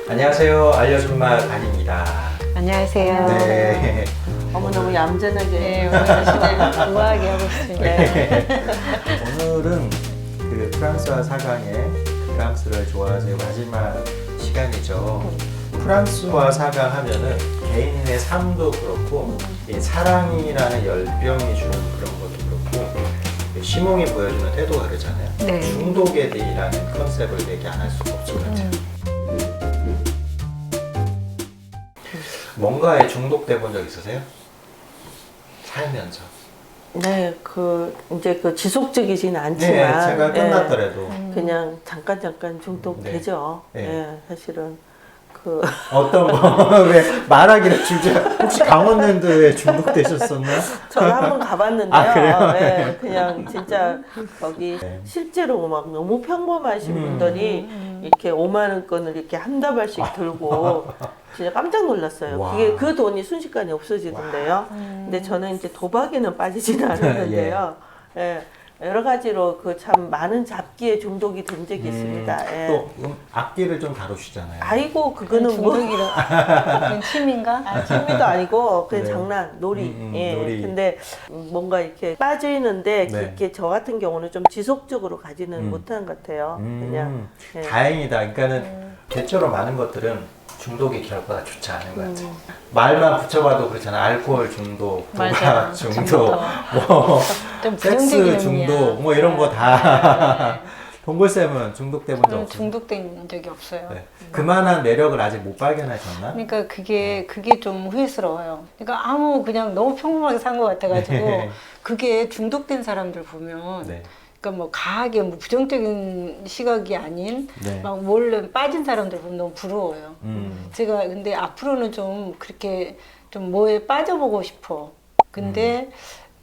안녕하세요. 알려준 맛 아닙니다. 안녕하세요. 네. 어머 너무 얌전하게 네, 오늘 하시네. 우아하게 하고 있습니다. 오늘은 그 프랑스와 사강의 프랑스를 좋아하세요 마지막 시간이죠. 프랑스와 사강 하면은 개인의 삶도 그렇고 이 사랑이라는 열병이 주는 그런 것도 그렇고 시몽이 보여주는 태도가 다르잖아요. 네. 중독에 대해라는 컨셉을 얘기 안 할 수가 없을 것 같아요. 뭔가에 중독돼 본 적 있으세요? 살면서. 네, 이제 지속적이진 않지만 네, 제가 끝났더라도 그냥 잠깐 중독되죠. 네. 네, 사실은 어떤 거? 왜 말하기를 주제 혹시 강원랜드에 중독되셨었나요? 저는 한번 가봤는데요. 아, 그래요? 네, 그냥 진짜 거기 네. 실제로 막 너무 평범하신 분들이 이렇게 5만 원권을 이렇게 한 다발씩 들고 진짜 깜짝 놀랐어요. 와. 그게 그 돈이 순식간에 없어지던데요. 근데 저는 이제 도박에는 빠지지는 않았는데요. 예. 여러 가지로 참 많은 잡기에 중독이 된 적이 있습니다. 예. 또 악기를 좀 다루시잖아요. 아이고 그거는 뭐 그건 취미인가? 취미도 아니고 그냥 네. 장난, 놀이. 예. 놀이. 근데 뭔가 이렇게 빠져 있는데 네. 그게 저 같은 경우는 좀 지속적으로 가지는 못하는 것 같아요. 그냥 예. 다행이다. 그러니까는 대체로 많은 것들은 중독의 결과가 좋지 않은 것 같아요. 말만 붙여봐도 그렇잖아. 알코올 중독, 도박 맞아요. 중독, 뭐 좀 섹스 부정적인 중독, 의미야. 뭐 이런 거 다. 동글쌤은 중독돼 본 적 저는 없어요? 중독된 적이 없어요. 네. 그만한 매력을 아직 못 발견하셨나? 그러니까 그게 좀 후회스러워요. 그러니까 그냥 너무 평범하게 산 것 같아가지고 네. 그게 중독된 사람들 보면 네. 그러니까 뭐 과하게 뭐 부정적인 시각이 아닌 네. 막 몰래 빠진 사람들 보면 너무 부러워요. 제가 근데 앞으로는 좀 그렇게 좀 뭐에 빠져보고 싶어. 근데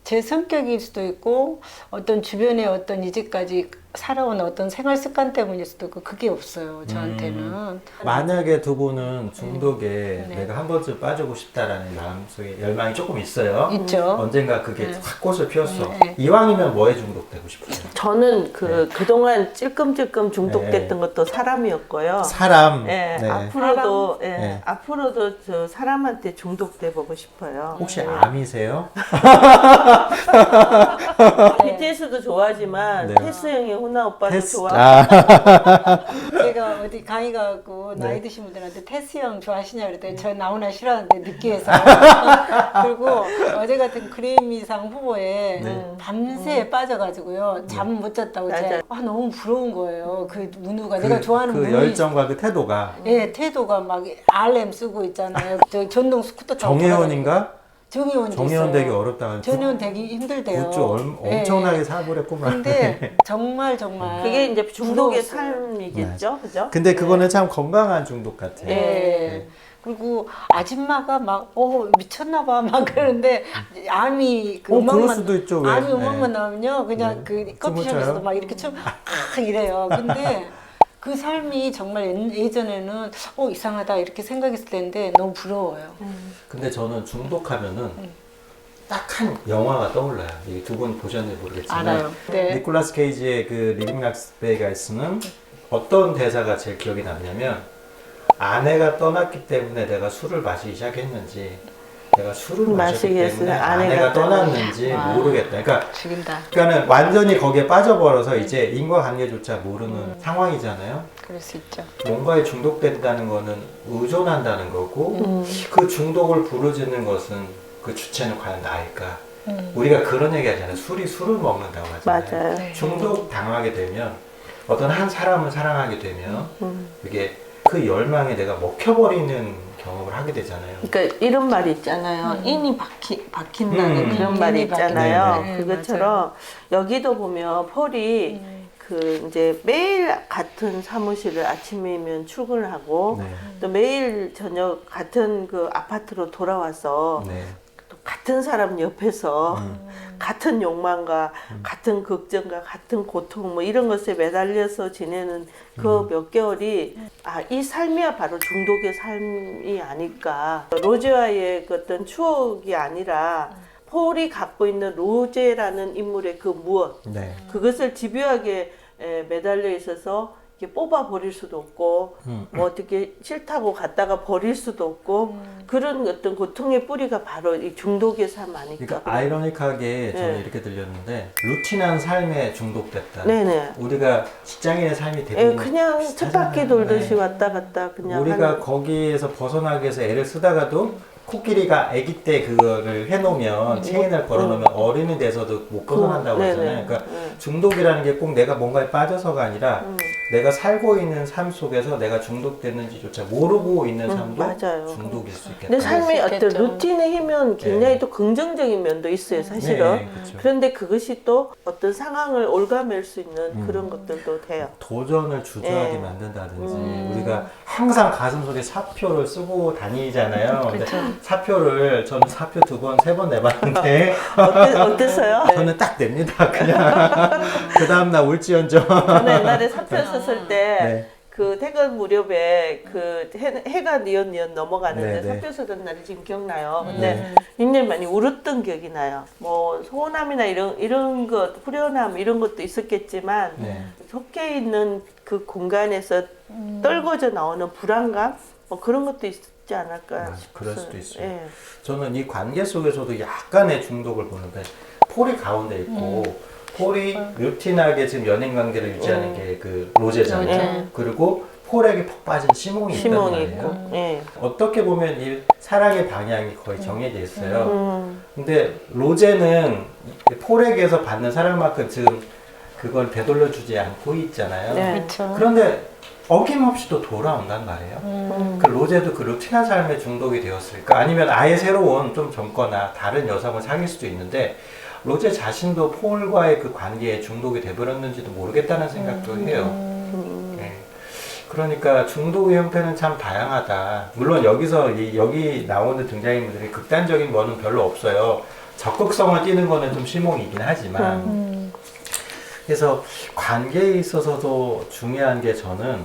제 성격일 수도 있고 어떤 주변의 어떤 이제까지 살아온 어떤 생활 습관 때문일 수도 있고 그게 없어요 저한테는. 만약에 두 분은 중독에 네. 내가 한 번쯤 빠지고 싶다라는 마음속에 열망이 조금 있어요. 있죠. 언젠가 그게 확 꽃을 피웠어. 네. 이왕이면 뭐에 중독되고 싶으세요? 저는 그동안 찔끔찔끔 중독됐던 것도 사람이었고요. 사람. 예, 네. 앞으로도 네. 앞으로도 저 사람한테 중독돼 보고 싶어요. 혹시 암이세요? BTS도 좋아하지만 네. 테스 형의 호나 오빠도 테스. 좋아. 제가 어디 강의 가고 네. 나이 드신 분들한테 테스 형 좋아하시냐 그랬더니 저 나오나 싫어하는데 느끼해서 그리고 어제 같은 그래미상 후보에 네. 밤새 빠져가지고요 잠 못 잤다고 맞아요. 제가 너무 부러운 거예요 그 문우가 내가 좋아하는 그 문우 열정과 그 태도가 예 태도가 막 RM 쓰고 있잖아요 저 전동 스쿠터 타고 정혜원인가? 정혜원 정혜원 되기 어렵다. 정혜원 되기 힘들대요 그쪽 예, 엄청나게 예. 사고했구만. 근데 정말 그게 이제 중독의 부러웠어요. 삶이겠죠, 그죠? 근데 그거는 참 건강한 중독 같아요. 예. 네. 그리고 아줌마가 막, 미쳤나봐. 막 그러는데, 암이 그 그럴 음악만, 수도 있죠, 왜. 암이 음악만 네. 나오면요. 그냥 네. 그 커피숍에서도 춤을 막 이렇게 이래요. 근데 그 삶이 정말 예전에는, 이상하다. 이렇게 생각했을 텐데 너무 부러워요. 근데 저는 중독하면은 딱 한 영화가 떠올라요. 이 두 분 보셨는지 모르겠지만 알아요. 네. 니콜라스 케이지의 그 리빙 라스베가스는 어떤 대사가 제일 기억이 남냐면 아내가 떠났기 때문에 내가 술을 마시기 시작했는지 내가 술을 마셨기 때문에 마시겠어요. 아내가 아내가 떠났는지 와. 모르겠다. 그러니까 죽인다. 그러니까는 완전히 거기에 빠져버려서 이제 인과관계조차 모르는 상황이잖아요. 그럴 수 있죠. 뭔가에 중독된다는 거는 의존한다는 거고 그 중독을 부르짖는 것은 그 주체는 과연 나일까? 우리가 그런 얘기 하잖아요. 술이 술을 먹는다고 하잖아요. 맞아요. 네. 중독 당하게 되면 어떤 한 사람을 사랑하게 되면 이게 그 열망에 내가 먹혀버리는 경험을 하게 되잖아요. 그러니까 이런 말이 있잖아요. 인이 박힌다는 그런 말이 인이 박힌다. 있잖아요. 네, 그것처럼 여기도 보면 폴이 이제 매일 같은 사무실을 아침이면 출근을 하고 네. 또 매일 저녁 같은 그 아파트로 돌아와서 네. 또 같은 사람 옆에서 같은 욕망과 같은 걱정과 같은 고통 뭐 이런 것에 매달려서 지내는 그 몇 개월이 이 삶이야 바로 중독의 삶이 아닐까. 로제와의 그 어떤 추억이 아니라 폴이 갖고 있는 로제라는 인물의 그 무엇 네. 그것을 집요하게 매달려 있어서 이렇게 뽑아 버릴 수도 없고 뭐 어떻게 싫다고 갖다가 버릴 수도 없고 그런 어떤 고통의 뿌리가 바로 이 중독의 삶 아닐까. 그러니까 아이러니하게 저는 네. 이렇게 들렸는데 루틴한 삶에 중독됐다. 네네. 우리가 직장인의 삶이 예, 대부분 그냥 비슷하잖아요. 쳇바퀴 돌듯이 네. 왔다 갔다 그냥 우리가 하는. 거기에서 벗어나기 위해서 애를 쓰다가도 코끼리가 아기 때 그거를 해놓으면 체인을 걸어놓으면 어른이 돼서도 못 벗어난다고 네네. 하잖아요. 그러니까 네. 중독이라는 게 꼭 내가 뭔가에 빠져서가 아니라 내가 살고 있는 삶 속에서 내가 중독됐는지조차 모르고 있는 삶도 맞아요. 중독일 수 있겠다. 근데 삶의 수 어떤 있겠죠. 루틴의 힘은 굉장히 네. 또 긍정적인 면도 있어요, 사실은. 네, 그렇죠. 그런데 그것이 또 어떤 상황을 올가맬 수 있는 그런 것들도 돼요. 도전을 주저하게 네. 만든다든지 우리가 항상 가슴속에 사표를 쓰고 다니잖아요. 근데 사표를 저는 사표 2번, 3번 내봤는데 어땠어요? 저는 딱 냅니다. 그냥 그 다음날 울지언정. 저는 옛날에 사표 썼을 때 네. 그 퇴근 무렵에 그 해가 뉘엿뉘엿 넘어가는데 네, 네. 사표 쓰던 날이 지금 기억나요. 근데 굉장히 많이 울었던 기억이 나요. 뭐 소원함이나 이런 것, 후련함 이런 것도 있었겠지만 네. 속해 있는 그 공간에서 떨궈져 나오는 불안감 뭐 그런 것도 있지 않을까 싶어요. 그럴 수도 있어요. 예. 저는 이 관계 속에서도 약간의 중독을 보는데 폴이 가운데 있고 폴이 루틴하게 지금 연인 관계를 유지하는 게 그 로제잖아요. 로제. 그리고 폴에게 푹 빠진 시몽이 있단 시몽이 말이에요. 있고. 예. 어떻게 보면 이 사랑의 방향이 거의 정해져 있어요. 음. 근데 로제는 폴에게서 받는 사랑만큼 지금 그걸 되돌려주지 않고 있잖아요. 네. 그렇죠. 그런데 어김없이 또 돌아온단 말이에요. 그 로제도 그 루틴한 삶에 중독이 되었을까? 아니면 아예 새로운 좀 젊거나 다른 여성을 사귈 수도 있는데 로제 자신도 폴과의 그 관계에 중독이 돼버렸는지도 모르겠다는 생각도 해요. 네. 그러니까 중독의 형태는 참 다양하다. 물론 여기서 여기 나오는 등장인물들이 극단적인 거는 별로 없어요. 적극성을 띠는 거는 좀 실몽이긴 하지만 그래서 관계에 있어서도 중요한 게 저는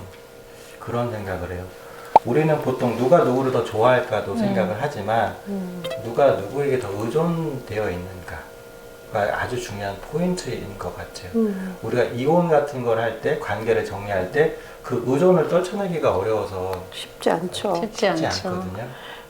그런 생각을 해요. 우리는 보통 누가 누구를 더 좋아할까도 생각을 하지만 누가 누구에게 더 의존되어 있는가가 아주 중요한 포인트인 것 같아요. 우리가 이혼 같은 걸 할 때, 관계를 정리할 때 그 의존을 떨쳐내기가 어려워서 쉽지 않죠. 쉽지 쉽지 않죠. 않거든요.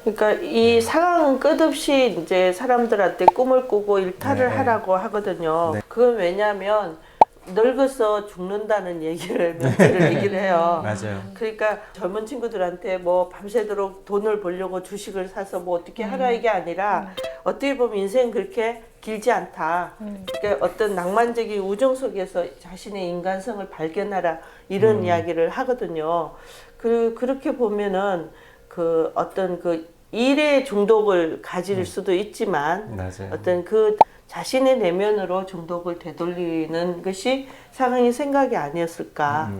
그러니까 이 상황은 끝없이 이제 사람들한테 꿈을 꾸고 일탈을 네. 하라고 하거든요. 네. 그건 왜냐하면 늙어서 죽는다는 얘기를 명제를 얘기를 해요. 맞아요. 그러니까 젊은 친구들한테 뭐 밤새도록 돈을 벌려고 주식을 사서 뭐 어떻게 하라 이게 아니라 어떻게 보면 인생 그렇게 길지 않다. 그러니까 어떤 낭만적인 우정 속에서 자신의 인간성을 발견하라 이런 이야기를 하거든요. 그렇게 보면은 그 어떤 그 일의 중독을 가질 수도 있지만 맞아요. 어떤 그 자신의 내면으로 중독을 되돌리는 것이 상황의 생각이 아니었을까.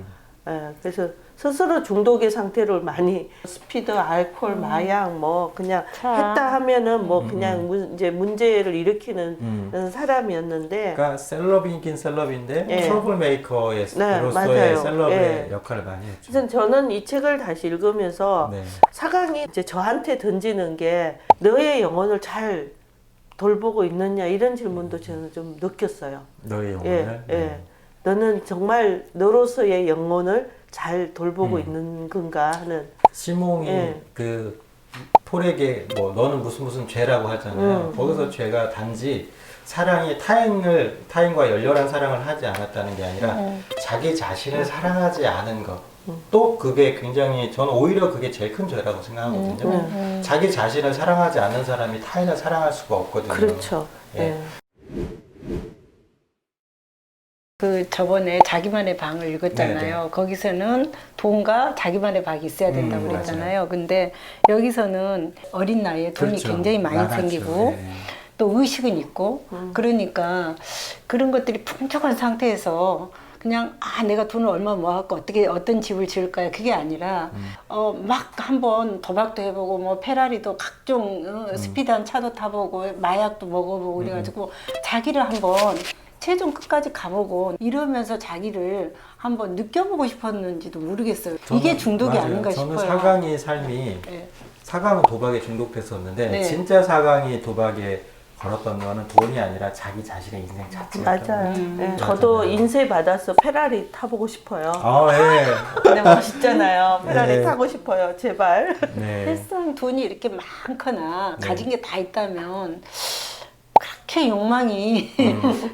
예, 그래서 스스로 중독의 상태를 많이 스피드, 알코올, 마약 뭐 그냥 차. 했다 하면은 뭐 그냥 이제 문제를 일으키는 사람이었는데 그러니까 셀럽이긴 셀럽인데 예. 트러블 메이커의 네, 로서의 맞아요. 셀럽의 예. 역할을 많이 했죠. 그래서 저는 이 책을 다시 읽으면서 네. 사강이 이제 저한테 던지는 게 너의 영혼을 잘 돌보고 있느냐 이런 질문도 저는 좀 느꼈어요. 너의 예, 영혼을. 예. 너는 정말 너로서의 영혼을 잘 돌보고 있는 건가 하는. 시몽이 예. 그 폴에게 뭐 너는 무슨 죄라고 하잖아요. 거기서 죄가 단지 사랑이 타인과 열렬한 사랑을 하지 않았다는 게 아니라 자기 자신을 사랑하지 않은 것. 또 그게 굉장히 저는 오히려 그게 제일 큰 죄라고 생각하거든요. 자기 자신을 사랑하지 않는 사람이 타인을 사랑할 수가 없거든요. 그렇죠. 예. 예. 그 저번에 자기만의 방을 읽었잖아요. 네네. 거기서는 돈과 자기만의 방이 있어야 된다고 그랬잖아요. 근데 여기서는 어린 나이에 돈이 그렇죠. 굉장히 많이 많았죠. 생기고 네. 또 의식은 있고 그러니까 그런 것들이 풍족한 상태에서 그냥 내가 돈을 얼마 모아갖고 어떻게 어떤 집을 지을까요? 그게 아니라 막 한번 도박도 해보고 뭐 페라리도 각종 스피드한 차도 타보고 마약도 먹어보고 그래가지고 자기를 한번 최종 끝까지 가보고 이러면서 자기를 한번 느껴보고 싶었는지도 모르겠어요. 이게 중독이 맞아요. 아닌가 저는 싶어요. 사강의 삶이 네. 사강은 도박에 중독됐었는데 네. 진짜 사강이 도박에 걸었던 거는 돈이 아니라 자기 자신의 인생 자체였던 맞아요. 거예요. 예, 저도 맞아요. 인쇄 받아서 페라리 타보고 싶어요. 예. 근데 멋있잖아요. 페라리 네. 타고 싶어요. 제발. 네. 세상 돈이 이렇게 많거나 네. 가진 게 다 있다면 그렇게 욕망이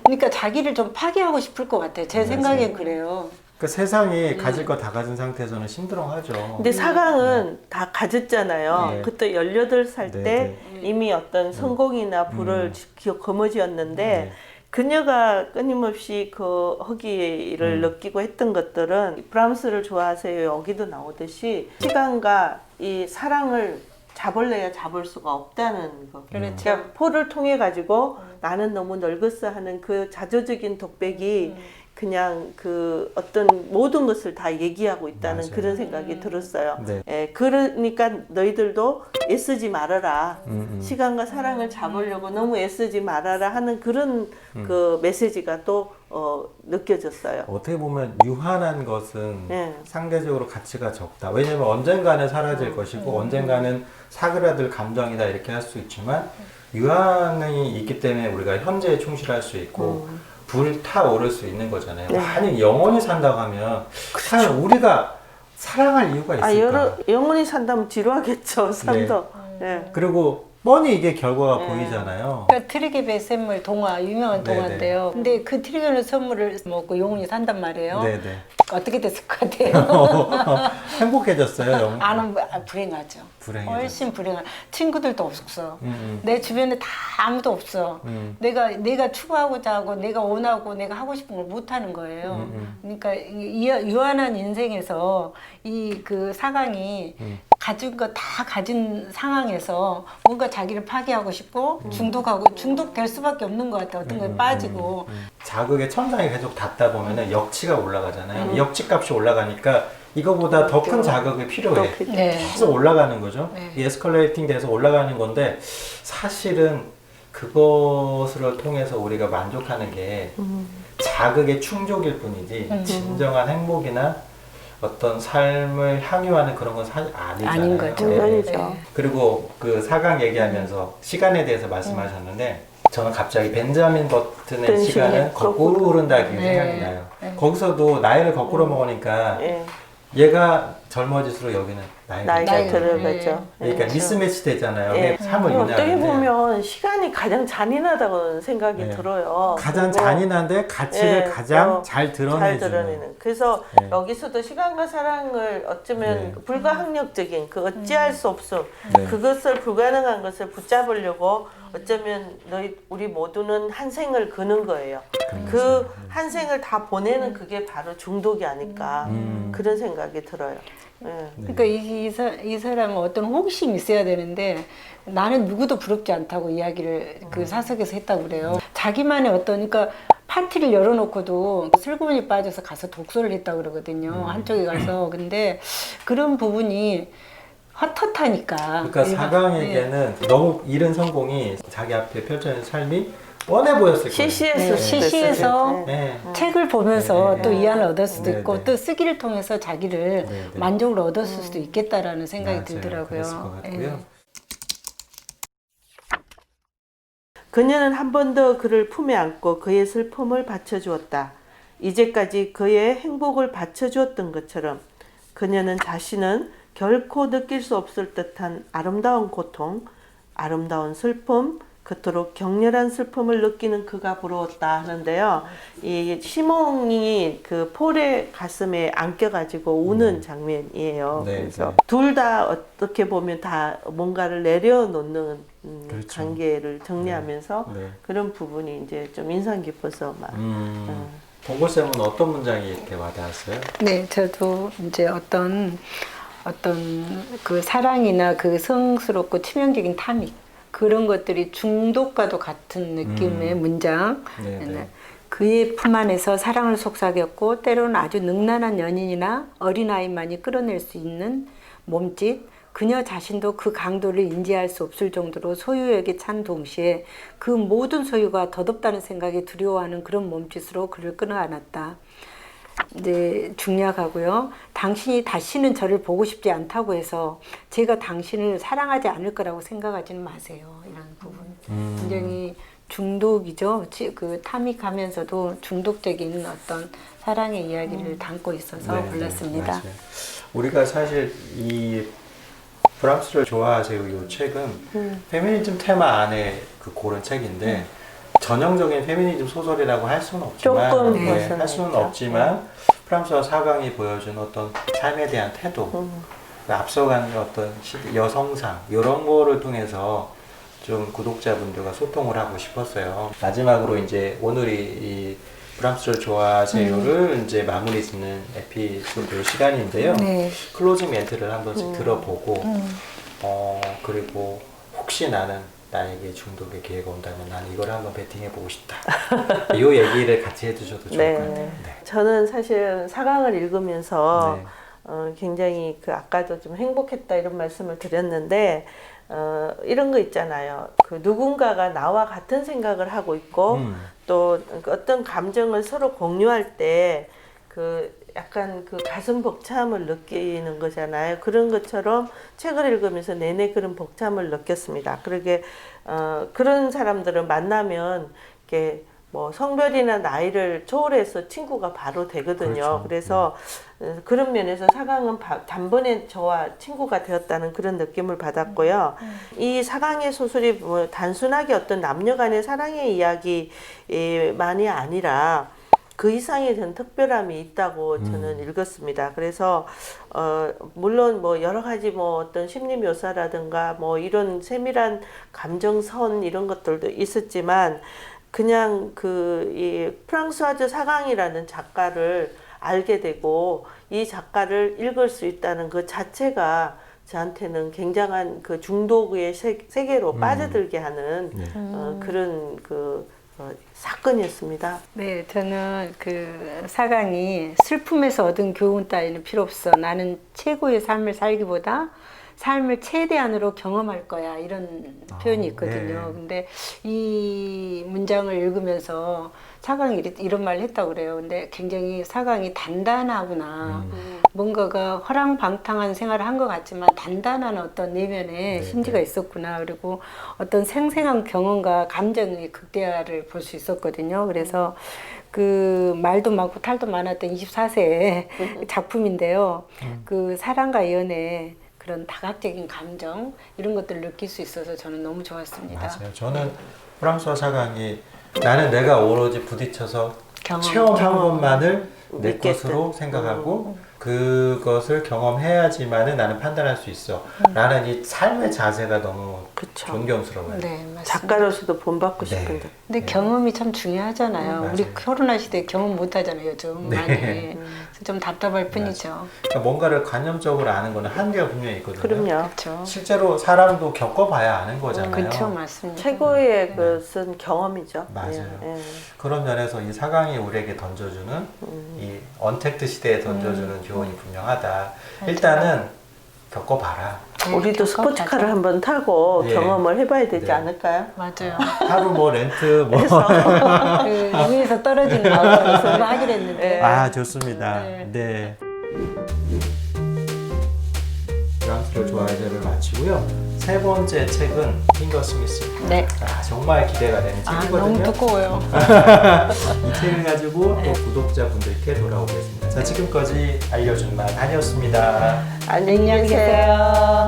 그러니까 자기를 좀 파괴하고 싶을 것 같아요. 제 생각엔 그래요. 그 세상이 가질 거 다 가진 상태에서는 심드렁하죠. 근데 사강은 다 가졌잖아요. 네. 그때 18살 네, 때 이미 어떤 성공이나 부를 거머쥐었는데 네. 그녀가 끊임없이 그 허기를 느끼고 했던 것들은 브람스를 좋아하세요. 여기도 나오듯이 시간과 이 사랑을 잡을래야 잡을 수가 없다는 거. 그렇죠. 그러니까 포를 통해 가지고 나는 너무 늙었어 하는 그 자조적인 독백이 그냥 그 어떤 모든 것을 다 얘기하고 있다는 맞아요. 그런 생각이 들었어요. 네. 예, 그러니까 너희들도 애쓰지 말아라. 시간과 사랑을 잡으려고 너무 애쓰지 말아라 하는 그런 그 메시지가 또 느껴졌어요. 어떻게 보면 유한한 것은 네. 상대적으로 가치가 적다. 왜냐면 언젠가는 사라질 것이고 언젠가는 사그라들 감정이다 이렇게 할 수 있지만 유한이 있기 때문에 우리가 현재에 충실할 수 있고 불타오를 수 있는 거잖아요. 네. 만약 영원히 산다고 하면 과연 우리가 사랑할 이유가 있을까? 영원히 산다면 지루하겠죠. 삶도. 예. 그리고 뻔히 이게 결과가 보이잖아요. 그러니까 트리게베 샘물 동화 유명한 네네. 동화인데요. 근데 그 트리게베 선물을 먹고 영혼이 산단 말이에요. 네네. 어떻게 됐을 것 같아요? 행복해졌어요. 아는 불행하죠. 불행해졌죠. 훨씬 불행한. 친구들도 없어. 내 주변에 다 아무도 없어. 내가 추구하고자 하고 내가 원하고 내가 하고 싶은 걸 못 하는 거예요. 그러니까 유한한 인생에서 이 그 사강이 가진 거 다 가진 상황에서 뭔가 자기를 파괴하고 싶고 중독될 수밖에 없는 것 같아요. 어떤 거에 빠지고. 자극의 천장이 계속 닿다 보면은 역치가 올라가잖아요. 역치 값이 올라가니까 이거보다 더 큰 자극이 필요해. 네. 계속 올라가는 거죠. 네. 이 에스컬레이팅 돼서 올라가는 건데 사실은 그것을 통해서 우리가 만족하는 게 자극의 충족일 뿐이지 진정한 행복이나 어떤 삶을 향유하는 그런 건 사실 아니잖아요. 아닌 거죠. 네. 물론이죠. 그리고 그 사강 얘기하면서 시간에 대해서 말씀하셨는데 저는 갑자기 벤자민 버튼의 어떤 시간은 시간이 거꾸로 흐른다 그 네. 생각이 나요. 거기서도 나이를 거꾸로 먹으니까 예. 얘가 젊어질수록 여기는 나이가 나이가 들어가요. 들어가죠. 그러니까 그렇죠. 미스매치 되잖아요. 예. 삶을 어떻게 유지하는데 보면 시간이 가장 잔인하다고 생각이 네. 들어요. 가장 그리고 잔인한데 가치를 예, 가장 잘 잘 드러내주는 드러내는. 그래서 네. 여기서도 시간과 사랑을 어쩌면 네. 불가항력적인 그 어찌할 수 없음 네. 그것을 불가능한 것을 붙잡으려고 어쩌면 우리 모두는 한 생을 그는 거예요. 그 한 생을 다 보내는 그게 바로 중독이 아닐까 그런 생각이 들어요. 예. 그러니까 이 사람은 어떤 호기심이 있어야 되는데 나는 누구도 부럽지 않다고 이야기를 그 사석에서 했다고 그래요. 자기만의 어떤 그러니까 파티를 열어놓고도 슬그머니 빠져서 가서 독서를 했다고 그러거든요. 한쪽에 가서. 근데 그런 부분이 헛헛하니까. 그러니까 사강에게는 너무 이른 성공이 자기 앞에 펼쳐진 삶이 뻔해 보였을 거예요. 시시했을 수도 시시해서 있어요. 네. 책을 보면서 네. 또 이해를 얻을 수도 네, 있고 네. 또 쓰기를 통해서 자기를 네, 네. 만족을 얻었을 수도 있겠다라는 생각이 맞아요. 들더라고요. 그랬을 것 같고요. 예. 그녀는 한 번 더 그를 품에 안고 그의 슬픔을 받쳐주었다. 이제까지 그의 행복을 받쳐주었던 것처럼 그녀는 자신은 결코 느낄 수 없을 듯한 아름다운 고통, 아름다운 슬픔, 그토록 격렬한 슬픔을 느끼는 그가 부러웠다 하는데요. 이 시몽이 그 폴의 가슴에 안겨가지고 우는 장면이에요. 네, 그래서 네. 둘 다 어떻게 보면 다 뭔가를 내려놓는 그렇죠. 관계를 정리하면서 네. 그런 부분이 이제 좀 인상 깊어서 막 동골쌤은 어떤 문장이 이렇게 와닿았어요? 네, 저도 이제 어떤 그 사랑이나 그 성스럽고 치명적인 탐닉 그런 것들이 중독과도 같은 느낌의 문장. 네, 네. 그의 품 안에서 사랑을 속삭였고 때로는 아주 능란한 연인이나 어린아이만이 끌어낼 수 있는 몸짓. 그녀 자신도 그 강도를 인지할 수 없을 정도로 소유욕에 찬 동시에 그 모든 소유가 덧없다는 생각에 두려워하는 그런 몸짓으로 그를 끌어안았다. 이제 중략하고요. 당신이 다시는 저를 보고 싶지 않다고 해서 제가 당신을 사랑하지 않을 거라고 생각하지는 마세요. 이런 부분 굉장히 중독이죠. 그 탐닉하면서도 중독적인 어떤 사랑의 이야기를 담고 있어서 네, 골랐습니다. 네, 맞아요. 우리가 사실 이 브람스를 좋아하세요. 이 책은 페미니즘 테마 안에 그 고른 책인데 전형적인 페미니즘 소설이라고 할 수는 없지만 조금 할 수는 없지만 프랑스와 사강이 보여준 어떤 삶에 대한 태도, 앞서간 어떤 여성상 이런 거를 통해서 좀 구독자분들과 소통을 하고 싶었어요. 마지막으로 이제 오늘이 이 브람스를 좋아하세요를 이제 마무리 짓는 에피소드 시간인데요. 네. 클로징 멘트를 한 번씩 들어보고 그리고 혹시 나는 나에게 중독의 기회가 온다면 난 이걸 한번 베팅해보고 싶다. 이 얘기를 같이 해주셔도 좋을 네. 것 같아요. 네. 저는 사실 사강을 읽으면서 네. 굉장히 그 아까도 좀 행복했다 이런 말씀을 드렸는데 이런 거 있잖아요. 그 누군가가 나와 같은 생각을 하고 있고 또 어떤 감정을 서로 공유할 때 그 약간 그 가슴 벅참을 느끼는 거잖아요. 그런 것처럼 책을 읽으면서 내내 그런 벅참을 느꼈습니다. 그러게 그런 사람들을 만나면 이렇게 뭐 성별이나 나이를 초월해서 친구가 바로 되거든요. 그렇죠. 그래서 그런 면에서 사강은 단번에 저와 친구가 되었다는 그런 느낌을 받았고요. 이 사강의 소설이 뭐 단순하게 어떤 남녀 간의 사랑의 이야기만이 아니라 그 이상의 전 특별함이 있다고 저는 읽었습니다. 그래서 물론 뭐 여러 가지 뭐 어떤 심리 묘사라든가 뭐 이런 세밀한 감정선 이런 것들도 있었지만 그냥 그 이 프랑스와즈 사강이라는 작가를 알게 되고 이 작가를 읽을 수 있다는 그 자체가 저한테는 굉장한 그 중독의 세계로 빠져들게 하는 그런 그 사건이었습니다. 네, 저는 그 사강이 슬픔에서 얻은 교훈 따위는 필요 없어. 나는 최고의 삶을 살기보다 삶을 최대한으로 경험할 거야. 이런 표현이 있거든요. 네. 근데 이 문장을 읽으면서 사강이 이런 말을 했다고 그래요. 근데 굉장히 사강이 단단하구나. 뭔가가 허랑방탕한 생활을 한 것 같지만 단단한 어떤 내면에 심지가 있었구나. 그리고 어떤 생생한 경험과 감정의 극대화를 볼 수 있었거든요. 그래서 그 말도 많고 탈도 많았던 24세의 작품인데요. 그 사랑과 연애, 그런 다각적인 감정 이런 것들을 느낄 수 있어서 저는 너무 좋았습니다. 맞아요. 저는 프랑스와 사강이 나는 내가 오로지 부딪혀서 경험. 체험한 것만을 내 느꼈던. 것으로 생각하고 그것을 경험해야지만은 나는 판단할 수 있어. 라는 이 삶의 자세가 너무 그쵸. 존경스러워요. 네, 맞습니다. 작가로서도 본받고 네. 싶은데. 근데 경험이 참 중요하잖아요. 맞아요. 우리 코로나 시대에 경험 못 하잖아요, 요즘 네. 많이. 그래서 좀 답답할 뿐이죠. 그러니까 뭔가를 관념적으로 아는 거는 한계가 분명히 있거든요. 그럼요. 그렇죠. 실제로 사람도 겪어봐야 아는 거잖아요. 그렇죠, 맞습니다. 최고의 것은 경험이죠. 맞아요. 예. 그런 면에서 이 사강이 우리에게 던져주는 이 언택트 시대에 던져주는 교훈이 분명하다. 일단은 겪어봐라. 우리도 스포츠카를 한번 타고 예. 경험을 해봐야 되지 네. 않을까요? 맞아요. 하루 뭐 렌트 뭐. 그 위에서 떨어지는 마음으로 하기로 했는데. 아 좋습니다. 네. 네. 프랑스를 좋아해서를 마치고요. 세 번째 책은 핑거 스미스. 네. 아, 정말 기대가 되는 아, 책이거든요. 너무 두꺼워요. 이 책을 가지고 또 구독자분들께 돌아오겠습니다. 자, 지금까지 알려준 맛 한이었습니다. 안녕히 계세요.